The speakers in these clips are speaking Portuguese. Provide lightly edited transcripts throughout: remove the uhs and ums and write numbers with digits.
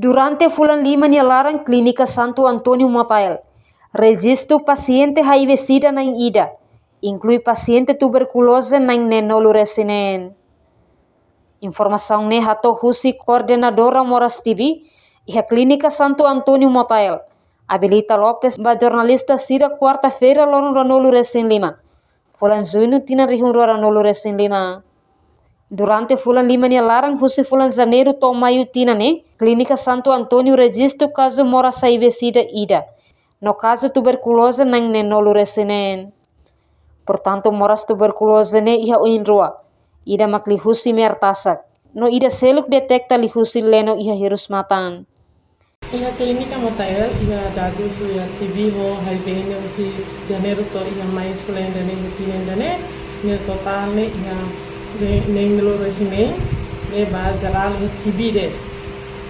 Durante bulan 5 nilaran Clínica Santo Antônio Matael. Registro paciente HIV-Sida na ida, inclui paciente tuberculose na nenolo resinen. Informação ne hato husi coordenadora Moras TV e a Clínica Santo Antônio Matael. Habilita Lopes, ba jornalista Sida quarta-feira lono ranolo resin 5. Fulan junho tina rihun ranolo resin 5. Durante bulan 5 nilaran husi bulan janeiro to maio tina ne Clínica Santo Antônio registro caso Moras HIV-Sida ida. No caso tuberculose nang nenolo resinen. Portanto, Moras tuberculose ne iha uinrua. Ida makli husi mertasak. No ida seluk detekta li husi leno iha hirus matan. Iha Clínica Matael iha dadu su ya TB ho HIV ne usi janeiro to iha mais fulan dane hutinen dane ne total ne iha nenolo resinen ne ba jalal TB de.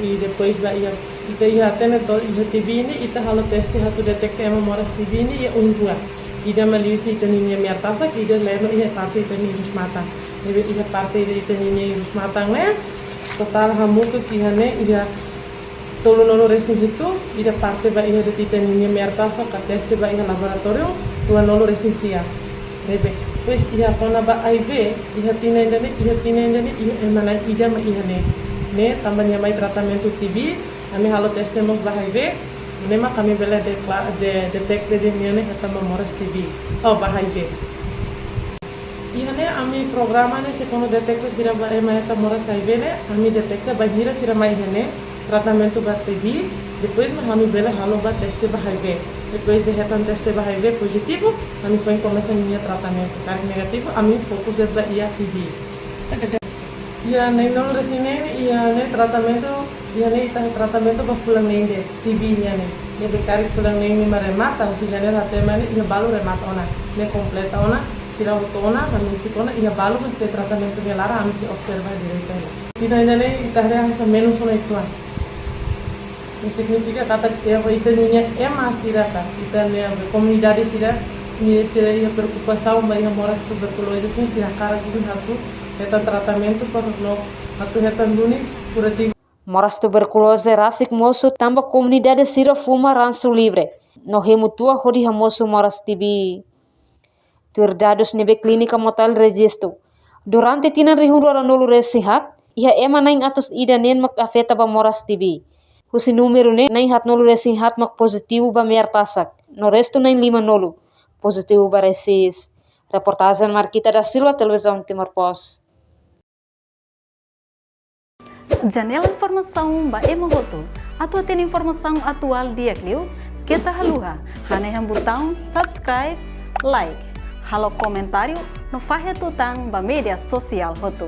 E depois ba iha ita iha tene to iha TB ni ita halo teste hatu detekta ema Moras TB ni ia untua. Ida maliusi ita ninya mertasak ida leno iha parte ita ni hirus mata. Nebe iha parte ita ninya hirus matang ne total hamutu iha ne iha tolu nolo resin itu ida parte ba iha ita ninya mertasak ka teste ba iha laboratorium tua nolo resin sia. Nebe pues iha kona ba HIV iha tinendane iha emana ida ma iha ne tambahnya mai tratamento TB kami halo teste mos ba HIV nema kami bela detekte de miane hata Moras TB oh ba HIV iha ne ami programa ne se kono detekte sira ba ema hata Moras HIV ne ami detekte ba hira sira mai ne tratamento ba TB depois kami bela halo ba teste ba HIV depois de hatan teste ba HIV positivo kami foi começa minha tratamento kali negativo ami fokus ba ia TB ya nenolo resinen ya ne tratamento ya ne ita tratamento ba fulang nende TB nya ne bekari fulang nende maremata si janeiro até mane ya balu remata ona ne completa ona sira otona kami sikona ya balu se tratamento de lara ami se observa direito ita ne ita reação menos ona itu isso significa kata ita ninya ema sira ta ita ne comunidade sira ni sira ia preocupação ba ia Moras tuberculose sin sira cara gitu hatu eta tratamento para no hatu hetan duni purati Moras tuberculose rasik moço tamba comunidade sira fuma ranço livre. No remutua hodi hamoso Moras TB. Tur dados nebe Clínica Matael registro. Durante tina rihun ranolo resihat, iha ema nain atos ida nen mak afeta ba Moras TB. Husi número ne nain hat nolo resihat mak positivo ba mertasak. No resto nain 5 nolo positivo ba resis. Reportagem Marquita da Silva, Televisão Timor Pos. Janela informação ba emogoto. Atua tem informação atual dia Clio. Kita haluha. Haneham botão subscribe, like. Halo comentário no fahe tutang ba media sosial hotu.